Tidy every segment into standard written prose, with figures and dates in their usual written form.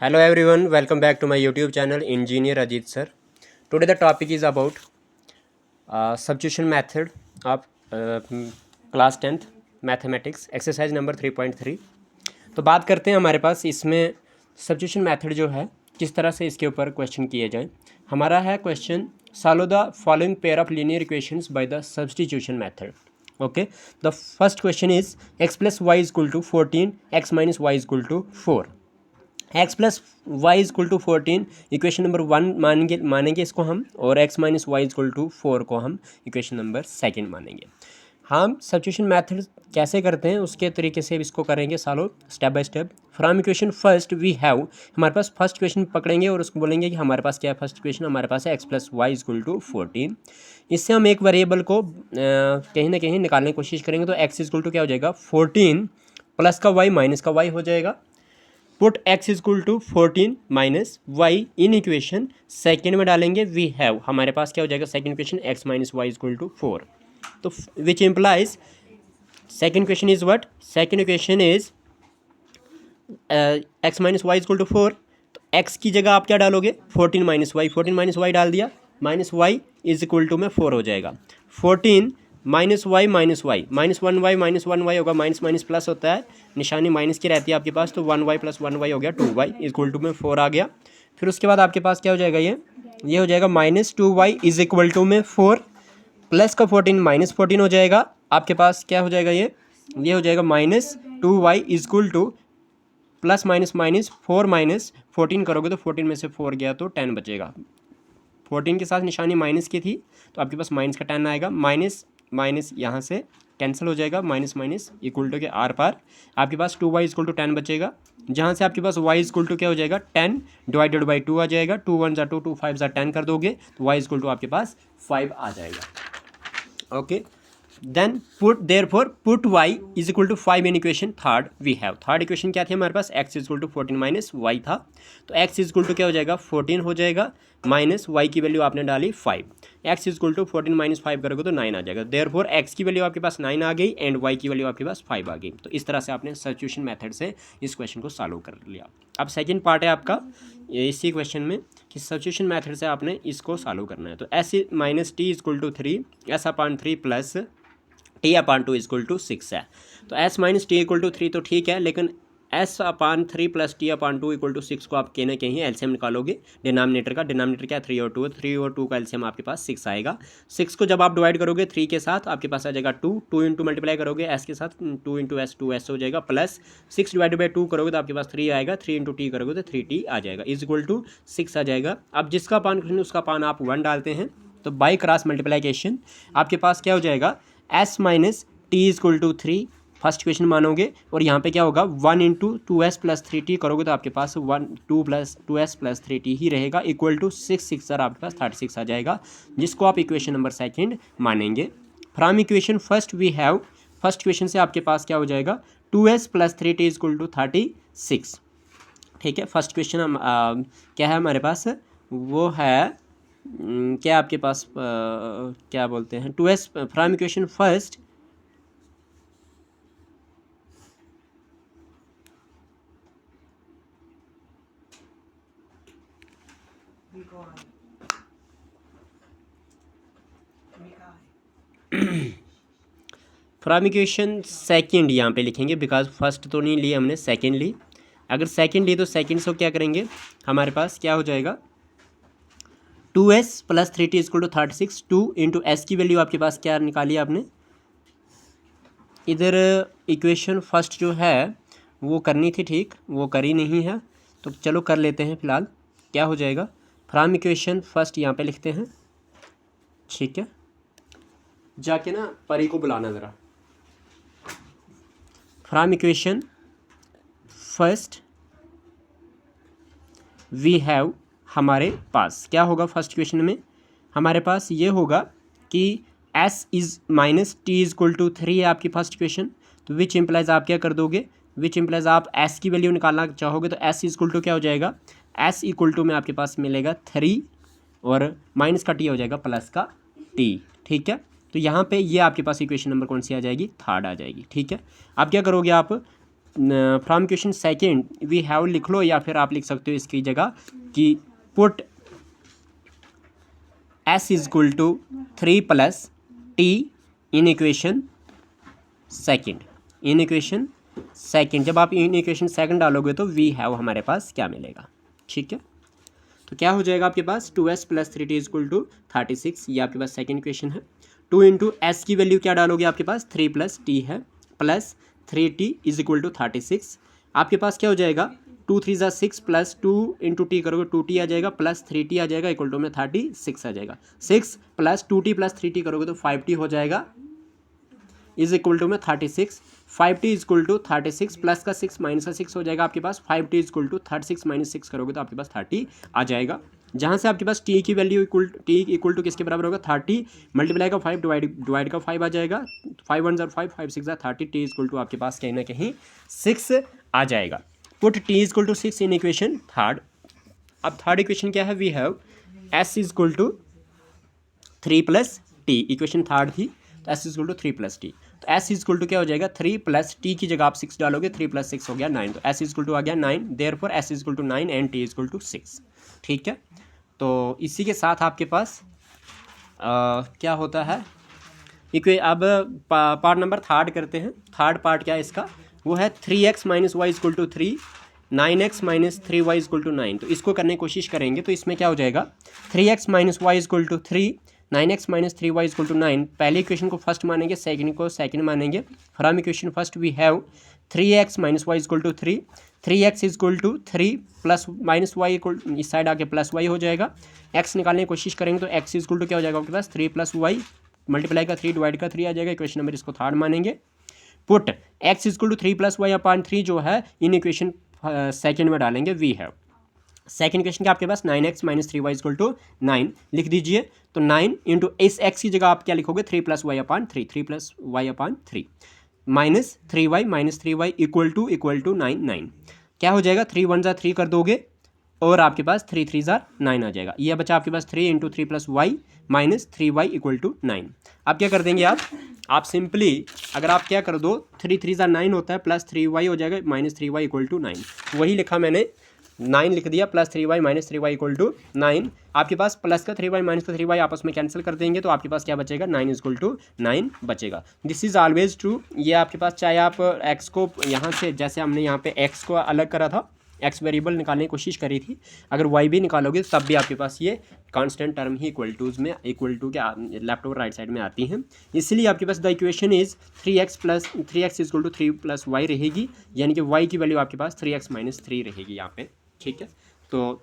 Hello everyone, welcome back to my YouTube channel Engineer Ajit Sir. Today the topic is about substitution method of class 10th mathematics exercise number 3.3। तो बात करते हैं हमारे पास इसमें substitution method जो है किस तरह से इसके ऊपर क्वेश्चन किए जाए। हमारा है question solve the following pair of linear equations by the substitution method. Okay, the first question is x plus Y is equal to 14, x minus Y is equal to 4। x plus Y is equal to 14 equation number 1 मानेंगे इसको हम, और x minus Y is equal to 4 को हम equation number 2 मानेंगे। हम substitution method कैसे करते हैं उसके तरीके से इसको करेंगे solve step by step. From equation first we have, हमारे पास फर्स्ट इक्वेशन पकड़ेंगे और उसको बोलेंगे कि हमारे पास क्या है। फर्स्ट इक्वेशन हमारे पास है X plus Y is equal to 14। इससे हम एक वेरिएबल को कहीं ना कहीं निकालने की कोशिश करेंगे, तो एक्स इज इक्वल टू क्या हो जाएगा 14 प्लस का वाई माइनस का वाई हो जाएगा। Put x is equal to 14 minus Y in equation second में डालेंगे। वी हैव, हमारे पास क्या हो जाएगा second equation x minus Y is equal to 4। तो which implies second equation is what, second equation is x minus Y is equal to 4। तो x की जगह आप क्या डालोगे 14 माइनस वाई, 14 माइनस वाई डाल दिया, minus Y is equal to में 4 हो जाएगा। 14 minus Y minus minus 1y होगा, माइनस माइनस प्लस होता है, निशानी माइनस की रहती है आपके पास, तो 1y प्लस 1y हो गया 2y इक्वल टू में 4 आ गया। फिर उसके बाद आपके पास क्या हो जाएगा, ये हो जाएगा minus 2y is equal to में 4 प्लस का 14 माइनस 14 हो जाएगा। आपके पास क्या हो जाएगा, ये हो जाएगा minus 2y is equal to plus minus minus 4 minus 14 करोगे तो 14 में से 4 गया तो 10 बचेगा। 14 के साथ निशानी माइनस की थी तो आपके पास माइनस का 10 आएगा, माइनस माइनस यहाँ से कैंसिल हो जाएगा, माइनस माइनस इक्वल टू के आर पार आपके पास 2y इक्वल टू 10 बचेगा, जहाँ से आपके पास y इक्वल टू क्या हो जाएगा 10 डिवाइडेड बाई 2 आ जाएगा। 2 1 ज़ा 2, 2 5 ज़ा 10 कर दोगे तो y इक्वल टू आपके पास 5 आ जाएगा। Okay, then put y is equal to 5 in equation third. We have third equation क्या थी हमारे पास, x is equal to 14 minus Y था, तो x इज इक्वल टू क्या हो जाएगा 14 हो जाएगा, माइनस y की वैल्यू आपने डाली 5, x is equal to 14 minus 5 करोगे तो 9 आ जाएगा। देयरफॉर x की वैल्यू आपके पास 9 आ गई एंड y की वैल्यू आपके पास 5 आ गई। तो इस तरह से आपने सब्स्टिट्यूशन मेथड से इस क्वेश्चन को सॉल्व कर लिया। अब सेकेंड पार्ट है आपका इसी क्वेश्चन में कि सब्स्टिट्यूशन मेथड से आपने इसको सॉल्व करना है। तो s minus T is equal to 3, s upon 3 plus T upon 2 equal to 6 है। तो s minus T equal to 3 तो ठीक है, लेकिन s upon 3 plus T upon 2 equal to 6 को आप कहीं ना कहीं एलसीएम निकालोगे डिनोमिनेटर का। डिनोमिनेटर क्या 3 और 2, 3 और 2 का एलसीएम आपके पास 6 आएगा। 6 को जब आप डिवाइड करोगे 3 के साथ आपके पास आ जाएगा 2 इंटू मल्टीप्लाई करोगे s के साथ 2 इंटू एस 2s हो जाएगा, प्लस 6 डिवाइडेड बाई 2 करोगे तो आपके पास 3 आएगा, 3 इंटू टी करोगे तो 3t आ जाएगा इज इक्वल टू 6 आ जाएगा। अब जिसका पान उसका पान आप 1 डालते हैं तो बाई क्रॉस मल्टीप्लाइकेशन आपके पास क्या हो जाएगा s minus T is equal to 3 first equation मानोगे, और यहाँ पे क्या होगा 1 इंटू 2s प्लस 3t करोगे तो आपके पास 2s प्लस 3t ही रहेगा इक्वल टू 6 सर आपके पास 36 आ जाएगा, जिसको आप इक्वेशन नंबर सेकंड मानेंगे। From equation first we have, first equation से आपके पास क्या हो जाएगा 2s plus 3t is equal to 36। ठीक है, फर्स्ट क्वेश्चन क्या है हमारे पास, वो है क्या आपके पास क्या बोलते हैं 2s from equation first from equation second यहाँ पे लिखेंगे, बिकॉज फर्स्ट तो नहीं ली हमने, सेकेंड ली। अगर सेकेंड ली तो सेकेंड से क्या करेंगे, हमारे पास क्या हो जाएगा 2s plus 3t equal to 36। 2 into S की वैल्यू आपके पास क्या निकाली आपने, इधर इक्वेशन फर्स्ट जो है वो करनी थी, ठीक वो करी नहीं है तो चलो कर लेते हैं फिलहाल। क्या हो जाएगा फ्रॉम इक्वेशन फर्स्ट यहाँ पे लिखते हैं, ठीक है, जाके ना परी को बुलाना ज़रा। From equation first we have, हमारे पास क्या होगा फर्स्ट इक्वेशन में, हमारे पास ये होगा कि s is minus T is equal to 3 है आपकी फर्स्ट इक्वेशन। तो विच इम्प्लाइज आप क्या कर दोगे, विच इम्प्लाइज आप s की वैल्यू निकालना चाहोगे तो s इक्वल टू क्या हो जाएगा, s इक्वल टू में आपके पास मिलेगा 3 और माइनस का t हो जाएगा प्लस का t। ठीक है, तो यहाँ पे ये आपके पास इक्वेशन नंबर कौन सी आ जाएगी, थर्ड आ जाएगी। ठीक है, अब क्या करोगे आप from question second we have लिख लो, या फिर आप लिख सकते हो इसकी जगह कि put s is equal to 3 plus T in equation second. In equation second, जब आप इन इक्वेशन सेकेंड डालोगे तो वी हैव हमारे पास क्या मिलेगा, ठीक है। तो क्या हो जाएगा आपके पास 2s plus 3t is equal to 36, ये आपके पास सेकेंड इक्वेशन है। 2 इंटू एस की वैल्यू क्या डालोगे, आपके पास 3 प्लस टी है, plus 3t is equal to 36। आपके पास क्या हो जाएगा 2 3 ज़ा 6 प्लस 2 इंटू टी करोगे 2t आ जाएगा, प्लस 3t आ जाएगा, इक्वल टू में 36 आ जाएगा। 6 प्लस 2t प्लस 3t करोगे तो 5t हो जाएगा, इज इक्वल टू में 36। 5t is equal to 36, plus का 6 माइनस का 6 हो जाएगा आपके पास। 5t is equal to 36 minus 6 करोगे तो आपके पास 30 आ जाएगा, जहाँ से आपके पास t की वैल्यू इक्वल टू किसके बराबर होगा 30 मल्टीप्लाई का 5 डिवाइड का 5 आ जाएगा। 5 1 ज़ा 5 5 6 ज़ा 30, t इज इक्वल टू आपके पास कहीं ना कहीं 6 आ जाएगा। Put t is equal to 6 in equation third. अब थर्ड इक्वेशन क्या है, we have s is equal to 3 plus t, equation third थी तो s is equal to 3 plus t. तो s इज इक्वल टू क्या हो जाएगा 3 प्लस टी की जगह आप 6 डालोगे, 3 प्लस 6 हो गया 9, तो s इज इक्वल टू आ गया 9, therefore s is equal to 9 and t is equal to 6, ठीक है। तो इसी के साथ आपके पास क्या होता है अब पार्ट नंबर थर्ड करते हैं। थर्ड पार्ट क्या है इसका, वो है 3x minus y equal to 3, 9x minus 3y equal to 9। तो इसको करने की कोशिश करेंगे तो इसमें क्या हो जाएगा 3x minus y equal to 3, 9x minus 3y equal to 9। पहले इक्वेशन को फर्स्ट मानेंगे, सेकंड को सेकंड मानेंगे। From equation first we have 3x minus y equal to 3, 3x is equal to 3 plus minus y equal, इस side आके plus y हो जाएगा। x निकालने की कोशिश करेंगे तो x इज इक्वल टू क्या हो जाएगा आपके पास 3 प्लस वाई मल्टीप्लाई का 3 डिवाइड का 3 आ जाएगा। इक्वेशन नंबर इसको थर्ड मानेंगे। Put x is equal to 3 plus y upon 3 जो है इन इक्वेशन सेकेंड में डालेंगे। वी हैव सेकेंड क्वेश्चन क्या आपके पास 9x minus 3y equal to 9 लिख दीजिए। तो 9 इंटू इस x की जगह आप क्या लिखोगे 3 plus y upon 3, 3 plus y upon 3 minus 3y equal to 9, 9 क्या हो जाएगा 3 1 ज़ा 3 कर दोगे और आपके पास 3 3 ज़ा 9 आ जाएगा। यह बचा आपके पास 3 into 3 plus y minus 3y equal to 9। आप क्या कर देंगे आप सिंपली अगर आप क्या कर दो 3 3 ज़ा 9 होता है, प्लस 3y हो जाएगा माइनस 3y इक्वल टू 9। वही लिखा मैंने 9 लिख दिया, plus 3y minus 3y equal to 9। आपके पास प्लस का 3y माइनस का 3y आपस में कैंसिल कर देंगे तो आपके पास क्या बचेगा 9 इक्वल टू 9 बचेगा। This is always true. ये आपके पास चाहे आप x को यहाँ से जैसे हमने यहाँ पे x को अलग करा था, x वेरिएबल निकालने की कोशिश करी थी, अगर y भी निकालोगे तब भी आपके पास ये कांस्टेंट टर्म ही इक्वल टू के लेफ्ट और राइट साइड में आती हैं। इसलिए आपके पास the equation is 3x equal to 3 plus Y रहेगी, यानी कि y की वैल्यू आपके पास 3x माइनस 3 रहेगी यहाँ पे, ठीक है। तो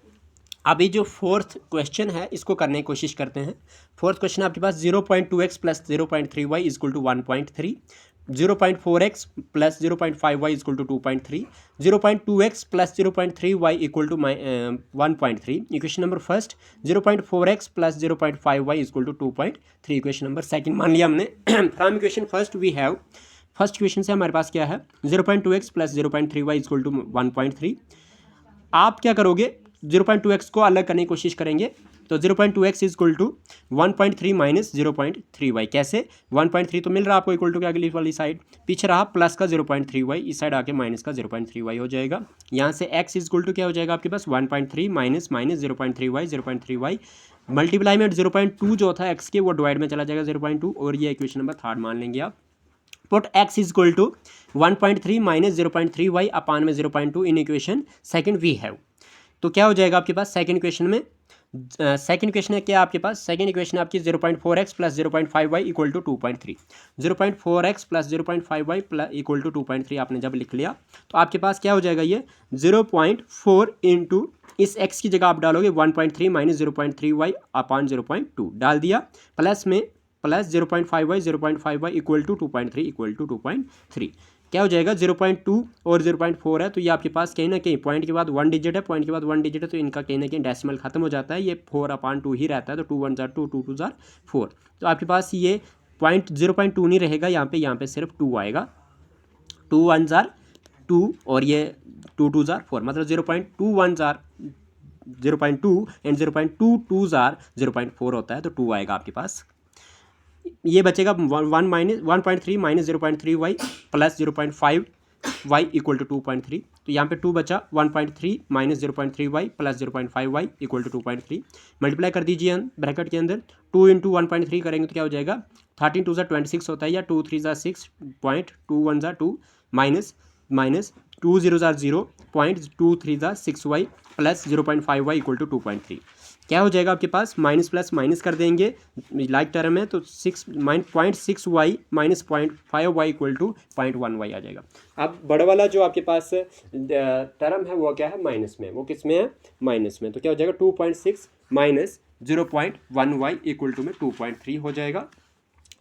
अभी जो फोर्थ क्वेश्चन है इसको करने की कोशिश करते हैं। फोर्थ क्वेश्चन आपके पास 0.2x plus 0.3y equal to 1.3, 0.4x plus 0.5y equal to 2.3, 0.2x plus 0.3y equal to 1.3। Equation number first 0.4x plus 0.5y equal to 2.3। Equation number second मान लिया हमने। From equation first we have first equation से हमारे पास क्या है 0.2x plus 0.3y equal to 1.3। आप क्या करोगे 0.2x को अलग करने की कोशिश करेंगे तो 0.2x is equal to 1.3 minus 0.3y। कैसे 1.3 तो मिल रहा है आपको इक्वल टू के अगली वाली साइड, पीछे रहा प्लस का 0.3y, इस साइड आके माइनस का 0.3y हो जाएगा। यहाँ से x इज इक्वल टू क्या हो जाएगा आपके पास 1.3 माइनस 0.3y मल्टीप्लाई में 0.2 जो था x के वो डिवाइड में चला जाएगा 0.2, और ये इक्वेशन नंबर थर्ड मान लेंगे आप। Put x is equal to 1.3 minus 0.3y upon में 0.2 in equation second we have. तो क्या हो जाएगा आपके पास सेकंड इक्वेशन में सेकंड इक्वेशन है क्या आपके पास सेकंड इक्वेशन आपकी 0.4x plus 0.5y equal to 2.3, 0.4x plus 0.5y equal to 2.3 आपने जब लिख लिया तो आपके पास क्या हो जाएगा ये 0.4 इंटू इस x की जगह आप डालोगे 1.3 माइनस 0.3y अपान 0.2 डाल दिया, प्लस में plus 0.5y equal to 2.3 equal to 2.3 क्या हो जाएगा 0.2 और 0.4 है। तो ये आपके पास कहीं ना कहीं पॉइंट के बाद 1 डिजिट है, पॉइंट के बाद 1 डिजिट है तो इनका कहीं ना कहीं डेसिमल खत्म हो जाता है, ये 4/2 ही रहता है। तो 2 1 जार 2, 2 2 जार 4, तो आपके पास ये पॉइंट 0.2 नहीं रहेगा, यहाँ पे सिर्फ 2 आएगा, 2 1 जार 2 और ये 2 2 जार 4, मतलब 0.21 जार 0.2 एंड 0.22 जार 0.4 होता है, तो 2 आएगा आपके पास। ये बचेगा 1.3 minus 0.3y plus 0.5 Y equal to 2.3, तो यहाँ पे 2 बचा, 1.3 minus 0.3 y plus 0.5 Y equal to 2.3, multiply कर दीजिए ब्रैकेट के अंदर, 2 इंटू 1.3 करेंगे तो क्या हो जाएगा, 13 2 26 होता है, या 2 3 6 0.2 1 2 minus minus 2 0 0.2 3 6 y plus 0.5 Y equal to 2.3, क्या हो जाएगा आपके पास, माइनस प्लस माइनस कर देंगे, लाइक टर्म है तो 0.6 Y minus 0.5 Y equal to 0.1 Y आ जाएगा। अब बड़ा वाला जो आपके पास टर्म है वो क्या है, माइनस में, वो किस में है, माइनस में, तो क्या हो जाएगा 2.6 माइनस 0.1 वाई इक्वल टू में 2.3 हो जाएगा।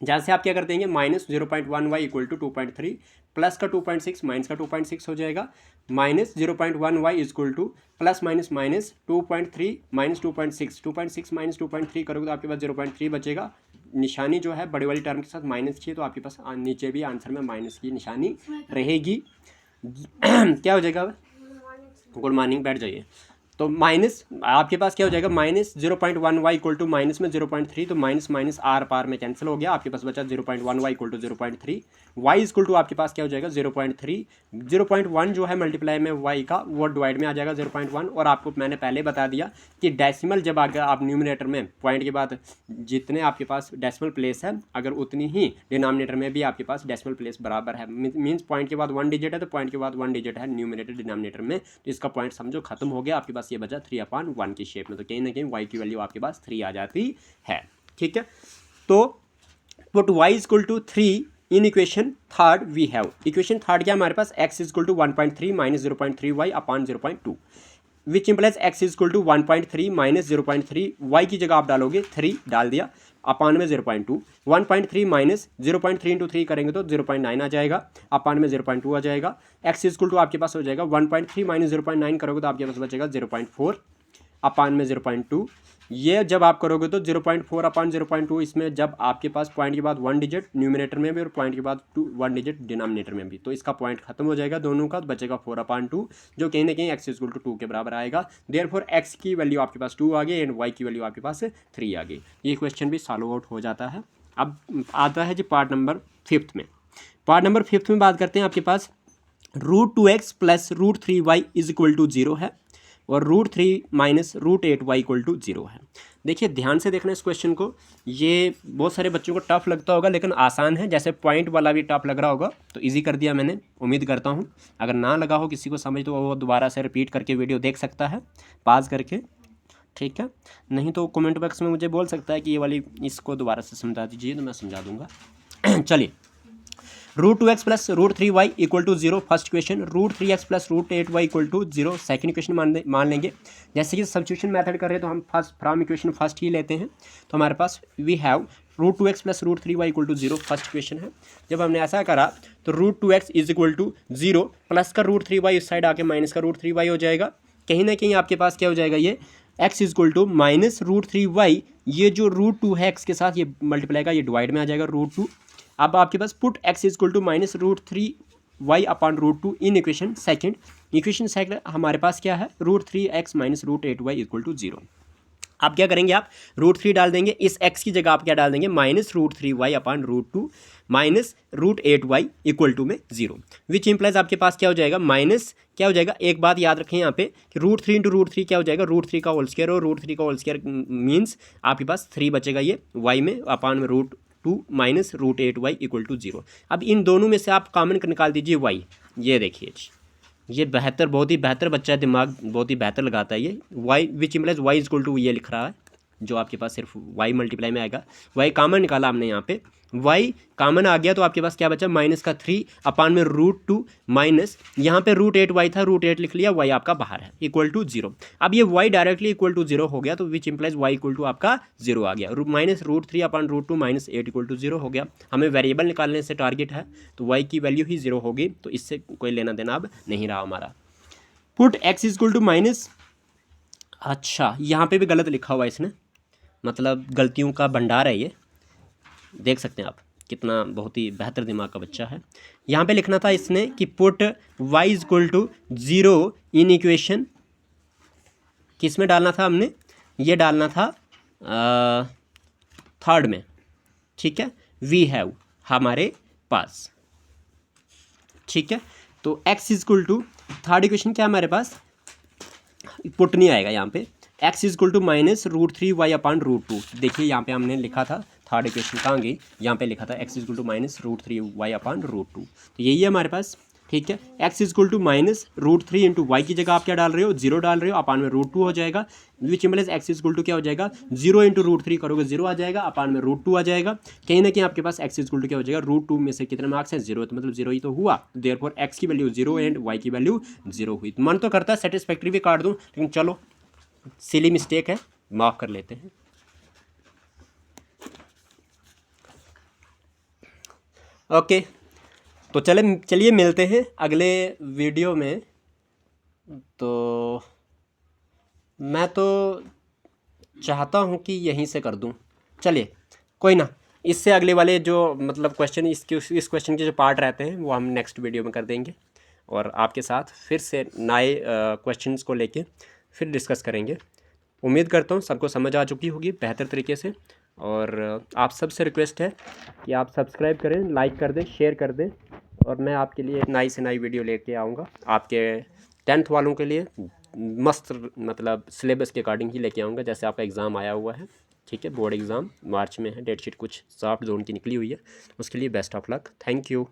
जहाँ से आप क्या कर देंगे, माइनस 0.1 वाई इक्वल टू 2.3 प्लस का 2.6 माइनस का 2.6 हो जाएगा, minus 0.1 y equal to plus minus minus 2.3 minus 2.6 minus 2.3 करोगे तो आपके पास 0.3 बचेगा। निशानी जो है बड़ी वाली टर्म के साथ माइनस की है, तो आपके पास नीचे भी आंसर में माइनस की निशानी रहेगी। क्या हो जाएगा, गुड मॉर्निंग, बैठ जाइए। तो माइनस आपके पास क्या हो जाएगा, minus 0.1 y equal to minus में 0.3, तो माइनस माइनस आर पार में कैंसिल हो गया, आपके पास बचा 0.1 y equal to 0.3, y equal to आपके पास क्या हो जाएगा 0.3, 0.1 जो है मल्टीप्लाई में वाई का वो डिवाइड में आ जाएगा 0.1, और आपको मैंने पहले बता दिया कि डेसिमल जब अगर आप न्यूमिनेटर में पॉइंट के बाद जितने आपके पास डेसिमल प्लेस है, अगर उतनी ही डिनोमिनेटर में भी आपके पास डेसिमल प्लेस बराबर है, मीन्स पॉइंट के बाद 1 डिजिट है तो पॉइंट के बाद 1 डिजिट है न्यूमिनेटर डिनोमिनेटर में, तो इसका पॉइंट समझो खत्म हो गया, आपके पास ये बचा 3/1 की शेप में, तो कहीं ना कहीं y की वैल्यू आपके पास 3 आ जाती है। ठीक है, तो put y equal to 3 in equation third we have, equation third क्या हमारे पास, x equal to 1.3 minus 0.3 y upon 0.2, which implies x equal to 1.3 minus 0.3, y की जगह आप डालोगे 3 डाल दिया, अपान में 0.2, 1.3 माइनस 0.3 इंटू 3 करेंगे तो 0.9 आ जाएगा, अपान में 0.2 आ जाएगा, x इक्वल टू आपके पास हो जाएगा 1.3 माइनस 0.9 करोगे तो आपके पास बचेगा 0.4, अपान में 0.2, ये जब आप करोगे तो 0.4 अपान 0.2, इसमें जब आपके पास पॉइंट के बाद 1 डिजिट न्यूमिनेटर में भी और पॉइंट के बाद 1 डिजिट डिनोमिनेटर में भी, तो इसका पॉइंट खत्म हो जाएगा दोनों का, बचेगा 4/2, जो कहीं ना कहीं x इक्वल टू 2 के बराबर आएगा। देयरफॉर x की वैल्यू आपके पास 2 आ गई एंड y की वैल्यू आपके पास 3 आ गई। ये क्वेश्चन भी सॉल्व आउट हो जाता है। अब आता है जी पार्ट नंबर 5 में। पार्ट नंबर 5 में बात करते हैं, आपके पास √2x plus √3y is equal to 0 है और √3 माइनस √8y इक्वल टू 0 है। देखिए ध्यान से देखना इस क्वेश्चन को, ये बहुत सारे बच्चों को टफ लगता होगा लेकिन आसान है, जैसे पॉइंट वाला भी टफ लग रहा होगा तो इजी कर दिया मैंने, उम्मीद करता हूँ। अगर ना लगा हो किसी को समझ तो वो दोबारा से रिपीट करके वीडियो देख सकता है पाज करके, ठीक है, नहीं तो कमेंट बॉक्स में मुझे बोल सकता है कि ये वाली इसको दोबारा से समझा दीजिए तो मैं समझा दूंगा। चलिए, √2x plus √3y equal to 0 first question, √3x plus √8y equal to 0 second question मान लेंगे। जैसे कि सब्स्टिट्यूशन मेथड कर रहे हैं तो हम फर्स्ट फ्रॉम इक्वेशन फर्स्ट ही लेते हैं, तो हमारे पास we have √2x plus √3y equal to 0 first question है। जब हमने ऐसा करा तो √2x is equal to 0 plus का √3y इस साइड आके माइनस का √3y हो जाएगा, कहीं ना कहीं आपके पास क्या हो जाएगा, ये x is equal to minus √3y, ये जो √2 है x के साथ ये मल्टीप्लाई का ये डिवाइड में आ जाएगा √2। अब आपके पास put x is equal to minus √3y upon √2 in equation second. Equation second हमारे पास क्या है, √3x minus √8y equal to 0। आप क्या करेंगे, आप √3 डाल देंगे, इस x की जगह आप क्या डाल देंगे, minus √3y upon √2 minus √8y equal to में 0, विच इम्प्लाइज आपके पास क्या हो जाएगा, माइनस क्या हो जाएगा, एक बात याद रखें यहाँ पे कि √3 इंटू √3 क्या हो जाएगा, √3 का होल स्क्वायर, और √3 का होल स्क्वायर मीन्स आपके पास 3 बचेगा ये y में अपॉन में √2 माइनस √8y इक्वल टू 0। अब इन दोनों में से आप कॉमन निकाल दीजिए y, ये देखिए ये बेहतर, बहुत ही बेहतर बच्चा है, दिमाग बहुत ही बेहतर लगाता है ये, y which implies y equal to ये लिख रहा है, जो आपके पास सिर्फ y मल्टीप्लाई में आएगा, y कॉमन निकाला हमने यहाँ पे, y कॉमन आ गया तो आपके पास क्या बचा, माइनस का 3 अपान में √2 माइनस यहाँ पे √8y था, √8 लिख लिया, y आपका बाहर है इक्वल टू 0। अब ये y डायरेक्टली इक्वल टू 0 हो गया तो which implies y equal to आपका 0 आ गया, minus √3 upon √2 minus 8 equal to 0 हो गया। हमें वेरिएबल निकालने से टारगेट है तो y की वैल्यू ही 0 होगी, तो इससे कोई लेना देना अब नहीं रहा हमारा। Put x equal to minus, अच्छा यहाँ पे भी गलत लिखा हुआ है इसने, मतलब गलतियों का भंडार है ये, देख सकते हैं आप कितना बहुत ही बेहतर दिमाग का बच्चा है। यहाँ पे लिखना था इसने कि put y equal to 0 in equation, किस में डालना था हमने, ये डालना था थर्ड में, ठीक है, वी हैव हमारे पास, ठीक है। तो x is equal to, third equation क्या है हमारे पास, पुट नहीं आएगा यहाँ पे, x इजक्वल टू -√3y/√2। देखिए यहाँ पे हमने लिखा था, थर्ड इक्वेशन कहाँ गई, यहाँ पे लिखा था x इजक्वल टू -√3y/√2। तो यही है हमारे पास, ठीक है। x is equal to -√3 into y की जगह आप क्या डाल रहे हो, 0 डाल रहे हो, अपान में √2 हो जाएगा, which implies x is equal to क्या हो जाएगा, 0 इंटू √3 करोगे 0 आ जाएगा, अपान में √2 आ जाएगा। कहीं ना कहीं आपके पास x इजक्वल टू क्या हो जाएगा, √2 में से कितने मार्क्स हैं, 0, तो मतलब 0 ही तो हुआ, देयरफॉर x की वैल्यू 0 एंड y की वैल्यू 0 हुई। मन तो करता है सेटिस्फैक्ट्री भी काट दूँ, लेकिन चलो सिली मिस्टेक है, माफ़ कर लेते हैं। ओके, तो चलिए मिलते हैं अगले वीडियो में। तो मैं तो चाहता हूँ कि यहीं से कर दूँ, चलिए कोई ना, इससे अगले वाले जो मतलब क्वेश्चन, इस क्वेश्चन के जो पार्ट रहते हैं वो हम नेक्स्ट वीडियो में कर देंगे, और आपके साथ फिर से नए क्वेश्चंस को लेके फिर डिस्कस करेंगे। उम्मीद करता हूँ सबको समझ आ चुकी होगी बेहतर तरीके से, और आप सबसे रिक्वेस्ट है कि आप सब्सक्राइब करें, लाइक कर दें, शेयर कर दें, और मैं आपके लिए नई से नई वीडियो लेके आऊँगा, आपके 10th वालों के लिए मस्त, मतलब सिलेबस के अकॉर्डिंग ही लेके आऊँगा, जैसे आपका एग्ज़ाम आया हुआ है, ठीक है, बोर्ड एग्ज़ाम मार्च में है, डेट शीट कुछ सॉफ्ट जोन की निकली हुई है, उसके लिए best of luck, thank you.